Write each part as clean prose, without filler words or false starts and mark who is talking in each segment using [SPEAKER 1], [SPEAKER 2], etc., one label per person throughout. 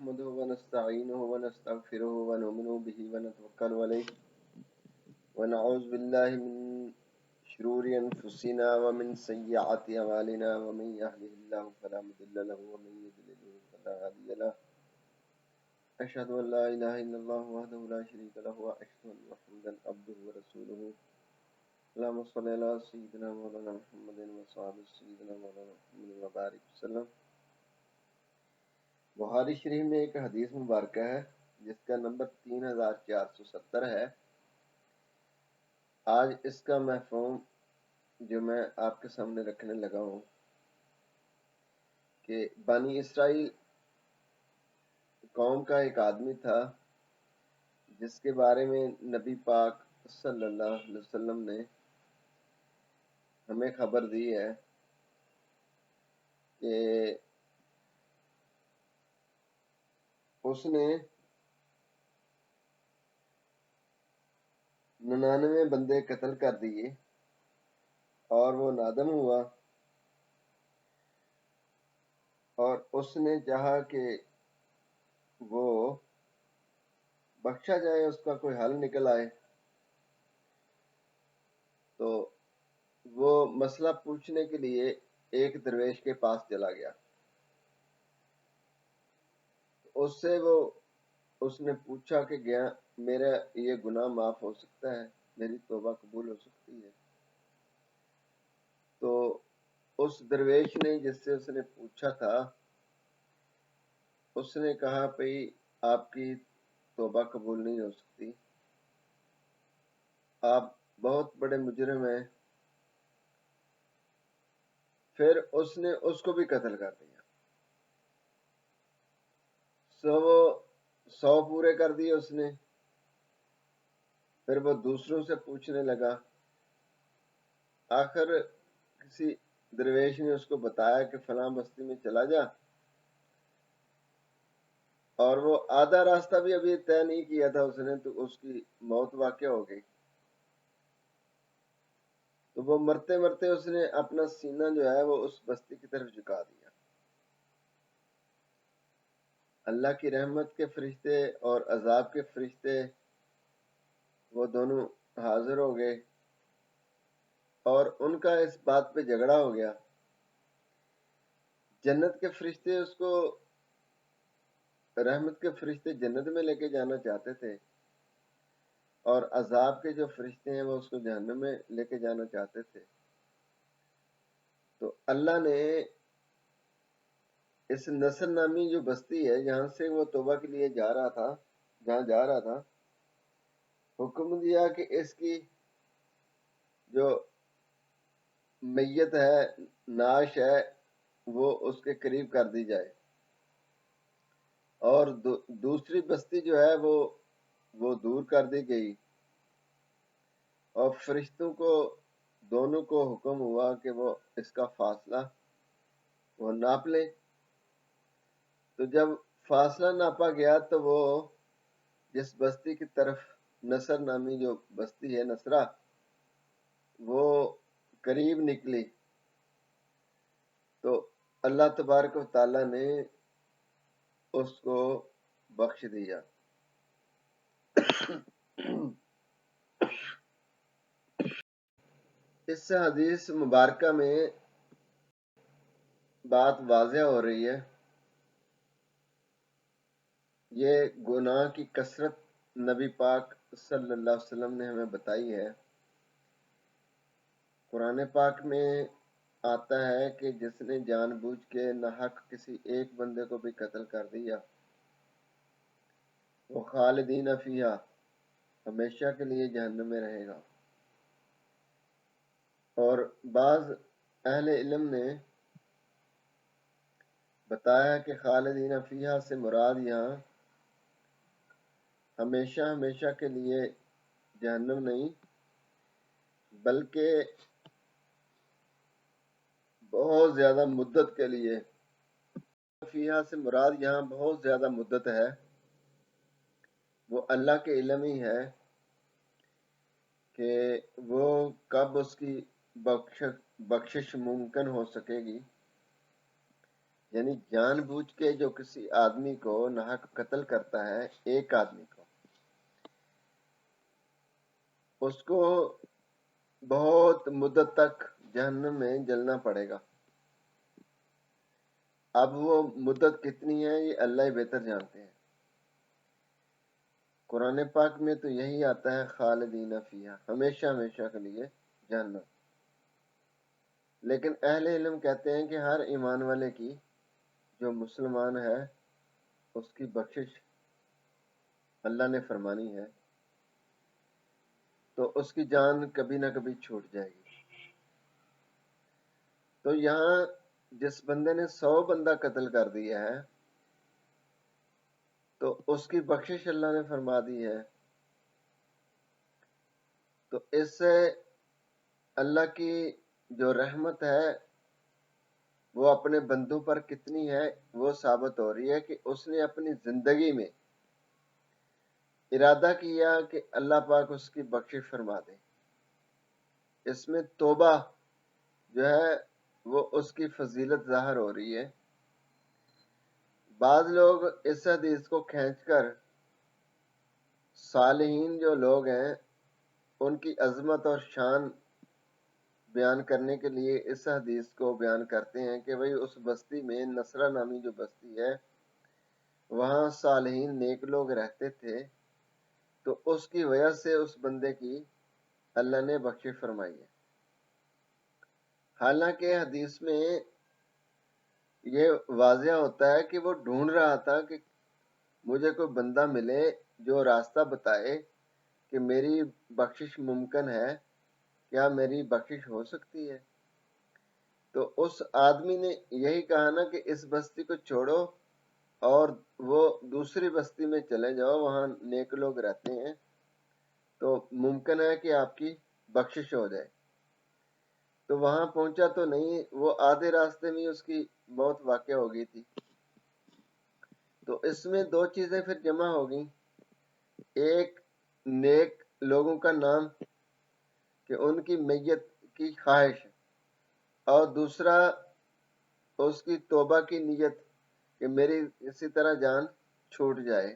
[SPEAKER 1] نحمده ونستعينه ونستغفره ونؤمن به ونتوكل عليه ونعوذ بالله من شرور أنفسنا ومن سيئات أعمالنا ومن يهده الله فلا مضل له ومن يضلل فلا هادي له أشهد أن لا إله إلا الله وحده لا شريك له وأشهد أن محمدا عبده ورسوله اللهم صل على سيدنا مولانا محمد وصحبه سيدنا مولانا محمد وبارك وسلم۔ بخاری شریف میں ایک حدیث مبارکہ ہے جس کا نمبر 3470 ہے۔ آج اس کا مفہوم جو میں آپ کے سامنے رکھنے لگا ہوں کہ بنی اسرائیل قوم کا ایک آدمی تھا جس کے بارے میں نبی پاک صلی اللہ علیہ وسلم نے ہمیں خبر دی ہے کہ اس نے 99 بندے قتل کر دیے اور وہ نادم ہوا اور اس نے چاہا کہ وہ بخشا جائے، اس کا کوئی حل نکل آئے، تو وہ مسئلہ پوچھنے کے لیے ایک درویش کے پاس چلا گیا۔ اس سے اس نے پوچھا کہ گیا میرا یہ گناہ معاف ہو سکتا ہے، میری توبہ قبول ہو سکتی ہے؟ تو اس درویش نے جس سے اس نے پوچھا تھا اس نے کہا بھئی آپ کی توبہ قبول نہیں ہو سکتی، آپ بہت بڑے مجرم ہیں۔ پھر اس نے اس کو بھی قتل کر دیا۔ 100 پورے کر دیے اس نے۔ پھر وہ دوسروں سے پوچھنے لگا۔ آخر کسی درویش نے اس کو بتایا کہ فلاں بستی میں چلا جا، اور وہ آدھا راستہ بھی ابھی طے نہیں کیا تھا اس نے تو اس کی موت واقع ہو گئی۔ تو وہ مرتے مرتے اس نے اپنا سینہ جو ہے وہ اس بستی کی طرف جھکا دیا۔ اللہ کی رحمت کے فرشتے اور عذاب کے فرشتے وہ دونوں حاضر ہو گئے اور ان کا اس بات پہ جھگڑا ہو گیا۔ جنت کے فرشتے اس کو، رحمت کے فرشتے جنت میں لے کے جانا چاہتے تھے اور عذاب کے جو فرشتے ہیں وہ اس کو جہنم میں لے کے جانا چاہتے تھے۔ تو اللہ نے اس نصر نامی جو بستی ہے جہاں سے وہ توبہ کے لیے جہاں جا رہا تھا، حکم دیا کہ اس کی جو میت ہے، ناش ہے، وہ اس کے قریب کر دی جائے، اور دوسری بستی جو ہے وہ دور کر دی گئی، اور فرشتوں کو دونوں کو حکم ہوا کہ وہ اس کا فاصلہ وہ ناپ لیں۔ تو جب فاصلہ ناپا گیا تو وہ جس بستی کی طرف نصر نامی جو بستی ہے نصرہ، وہ قریب نکلی تو اللہ تبارک و تعالی نے اس کو بخش دیا۔ اس حدیث مبارکہ میں بات واضح ہو رہی ہے، یہ گناہ کی کثرت نبی پاک صلی اللہ علیہ وسلم نے ہمیں بتائی ہے۔ قرآن پاک میں آتا ہے کہ جس نے جان بوجھ کے ناحق کسی ایک بندے کو بھی قتل کر دیا وہ خالدین فیہا ہمیشہ کے لیے جہنم میں رہے گا۔ اور بعض اہل علم نے بتایا کہ خالدین فیہا سے مراد یہاں ہمیشہ ہمیشہ کے لیے جہنم نہیں بلکہ بہت زیادہ مدت کے لیے، فیہا سے مراد یہاں بہت زیادہ مدت ہے، وہ اللہ کے علم ہی ہے کہ وہ کب اس کی بخشش ممکن ہو سکے گی۔ یعنی جان بوجھ کے جو کسی آدمی کو ناحق قتل کرتا ہے، ایک آدمی کو، اس کو بہت مدت تک جہنم میں جلنا پڑے گا۔ اب وہ مدت کتنی ہے یہ اللہ ہی بہتر جانتے ہیں۔ قرآن پاک میں تو یہی آتا ہے خالدین فیہا، ہمیشہ ہمیشہ کے لیے جہنم۔ لیکن اہل علم کہتے ہیں کہ ہر ایمان والے کی، جو مسلمان ہے، اس کی بخشش اللہ نے فرمانی ہے، تو اس کی جان کبھی نہ کبھی چھوٹ جائے گی۔ تو یہاں جس بندے نے 100 بندہ قتل کر دیا ہے تو اس کی بخشش اللہ نے فرما دی ہے۔ تو اس سے اللہ کی جو رحمت ہے وہ اپنے بندوں پر کتنی ہے وہ ثابت ہو رہی ہے کہ اس نے اپنی زندگی میں ارادہ کیا کہ اللہ پاک اس کی بخشش فرما دے۔ اس میں توبہ جو ہے وہ اس کی فضیلت ظاہر ہو رہی ہے۔ بعض لوگ اس حدیث کو کھینچ کر صالحین جو لوگ ہیں ان کی عظمت اور شان بیان کرنے کے لیے اس حدیث کو بیان کرتے ہیں کہ بھئی اس بستی میں، نصرہ نامی جو بستی ہے، وہاں صالحین نیک لوگ رہتے تھے، تو اس کی وجہ سے اس بندے کی اللہ نے بخشش فرمائی ہے۔ حالانکہ حدیث میں یہ واضح ہوتا ہے کہ وہ ڈھونڈ رہا تھا کہ مجھے کوئی بندہ ملے جو راستہ بتائے کہ میری بخشش ممکن ہے، کیا میری بخشش ہو سکتی ہے۔ تو اس آدمی نے یہی کہا نا کہ اس بستی کو چھوڑو اور وہ دوسری بستی میں چلے جاؤ، وہاں نیک لوگ رہتے ہیں، تو ممکن ہے کہ آپ کی بخشش ہو جائے۔ تو وہاں پہنچا تو نہیں، وہ آدھے راستے میں اس کی موت واقع ہو گئی تھی۔ تو اس میں دو چیزیں پھر جمع ہو گئیں، ایک نیک لوگوں کا نام کہ ان کی میت کی خواہش، اور دوسرا اس کی توبہ کی نیت کہ میری اسی طرح جان چھوٹ جائے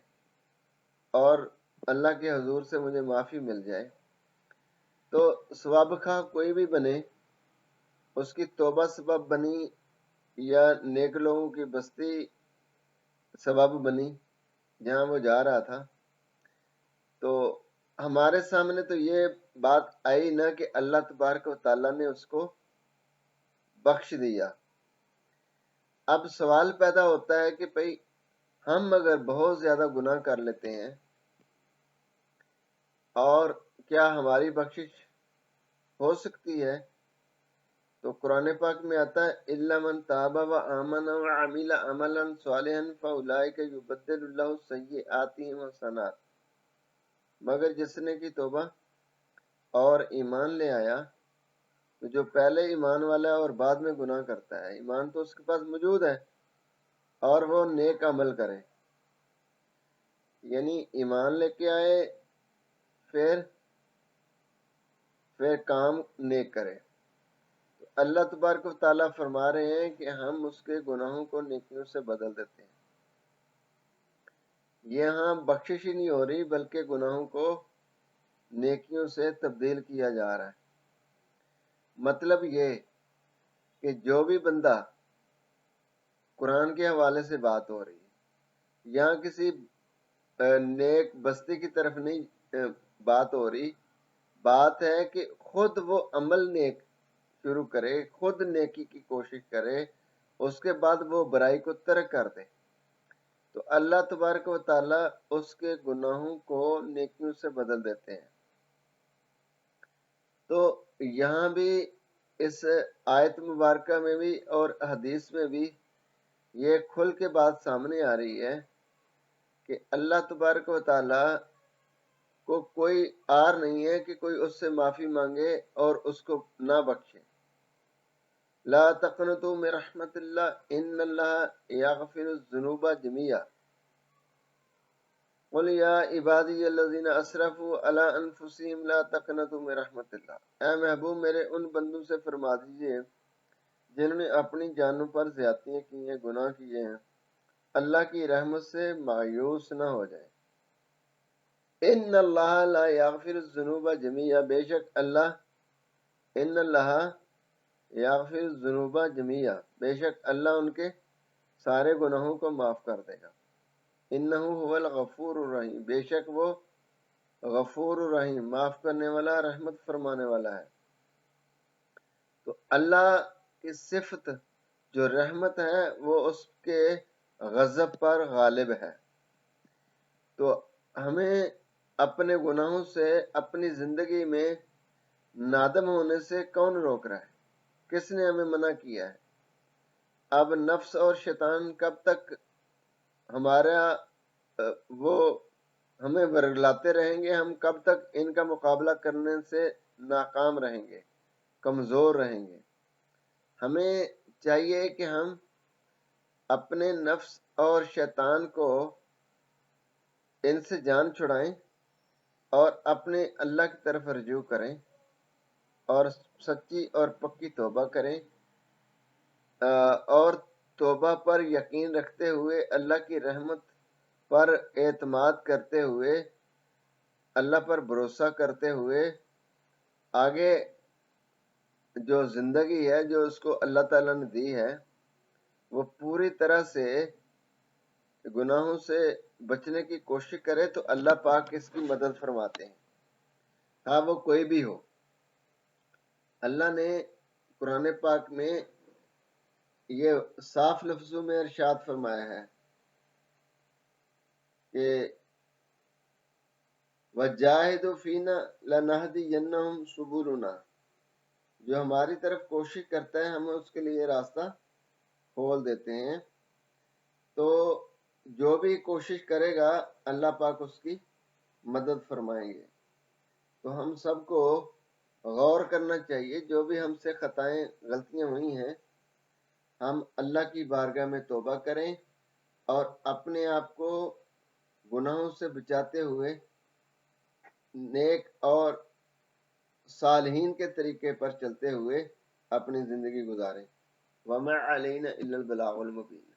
[SPEAKER 1] اور اللہ کے حضور سے مجھے معافی مل جائے۔ تو ثواب خواہ کوئی بھی بنے، اس کی توبہ سبب بنی یا نیک لوگوں کی بستی سبب بنی جہاں وہ جا رہا تھا، تو ہمارے سامنے تو یہ بات آئی نا کہ اللہ تبارک و تعالیٰ نے اس کو بخش دیا۔ اب سوال پیدا ہوتا ہے کہ بھئی ہم اگر بہت زیادہ گناہ کر لیتے ہیں اور کیا ہماری بخشش ہو سکتی ہے؟ تو قرآن پاک میں آتا ہے اِلَّا مَن تَابَ وَآمَنَ وَعَمِلَ عَمَلًا صَالِحًا فَأُولَٰئِکَ يُبَدِّلُ اللَّهُ سَیِّئَاتِہِمْ حسنات، مگر جس نے کی توبہ اور ایمان لے آیا، تو جو پہلے ایمان والا ہے اور بعد میں گناہ کرتا ہے، ایمان تو اس کے پاس موجود ہے اور وہ نیک عمل کرے، یعنی ایمان لے کے آئے پھر کام نیک کرے۔ تو اللہ تبارک و تعالیٰ فرما رہے ہیں کہ ہم اس کے گناہوں کو نیکیوں سے بدل دیتے ہیں۔ یہاں بخشش ہی نہیں ہو رہی بلکہ گناہوں کو نیکیوں سے تبدیل کیا جا رہا ہے۔ مطلب یہ کہ جو بھی بندہ، قرآن کے حوالے سے بات ہو رہی ہے، یہاں کسی نیک بستی کی طرف نہیں بات ہو رہی، بات ہے کہ خود وہ عمل نیک شروع کرے، خود نیکی کی کوشش کرے، اس کے بعد وہ برائی کو ترک کر دے، تو اللہ تبارک و تعالی اس کے گناہوں کو نیکیوں سے بدل دیتے ہیں۔ تو یہاں بھی اس آیت مبارکہ میں بھی اور حدیث میں بھی یہ کھل کے بات سامنے آ رہی ہے کہ اللہ تبارک و تعالی کو کوئی عار نہیں ہے کہ کوئی اس سے معافی مانگے اور اس کو نہ بخشے۔ لا تقنطوا من رحمت اللہ ان اللہ یغفر الذنوب جميعا قل یا عبادی الذین اسرفوا علی انفسهم لا تقنطوا من رحمت اللہ، اے محبوب میرے ان بندوں سے فرما دیجئے جنہوں نے اپنی جانوں پر زیادتیاں کی ہیں، گناہ کیے ہیں، اللہ کی رحمت سے مایوس نہ ہو جائیں۔ ان اللہ لا یغفر الذنوب جميعا، بے شک اللہ، ان اللہ یغفر الذنوب جميعا، بے شک اللہ ان کے سارے گناہوں کو معاف کر دے گا۔ انہ هو الغفور الرحیم، بے شک وہ غفور الرحیم، معاف کرنے والا، رحمت فرمانے والا ہے۔ تو اللہ کی صفت جو رحمت ہے وہ اس کے غضب پر غالب ہے۔ تو ہمیں اپنے گناہوں سے اپنی زندگی میں نادم ہونے سے کون روک رہا ہے؟ کس نے ہمیں منع کیا ہے؟ اب نفس اور شیطان کب تک ہمارا وہ ہمیں ورگلاتے رہیں گے، ہم کب تک ان کا مقابلہ کرنے سے ناکام رہیں گے، کمزور رہیں گے؟ ہمیں چاہیے کہ ہم اپنے نفس اور شیطان کو ان سے جان چھڑائیں اور اپنے اللہ کی طرف رجوع کریں اور سچی اور پکی توبہ کریں، اور توبہ پر یقین رکھتے ہوئے، اللہ کی رحمت پر اعتماد کرتے ہوئے، اللہ پر بھروسہ کرتے ہوئے آگے جو زندگی ہے جو اس کو اللہ تعالیٰ نے دی ہے وہ پوری طرح سے گناہوں سے بچنے کی کوشش کرے تو اللہ پاک اس کی مدد فرماتے ہیں، ہاں وہ کوئی بھی ہو۔ اللہ نے قرآن پاک میں یہ صاف لفظوں میں ارشاد فرمایا ہے کہ وَجَاهِدُوا فِينَا لَنَهْدِيَنَّهُمْ سُبُلَنَا، جو ہماری طرف کوشش کرتا ہے ہم اس کے لیے راستہ کھول دیتے ہیں۔ تو جو بھی کوشش کرے گا اللہ پاک اس کی مدد فرمائیں گے۔ تو ہم سب کو غور کرنا چاہیے، جو بھی ہم سے خطائیں غلطیاں ہوئی ہیں ہم اللہ کی بارگاہ میں توبہ کریں اور اپنے آپ کو گناہوں سے بچاتے ہوئے نیک اور صالحین کے طریقے پر چلتے ہوئے اپنی زندگی گزاریں۔ وَمَا عَلَيْنَا إِلَّا الْبَلَاغُ الْمُبِينُ۔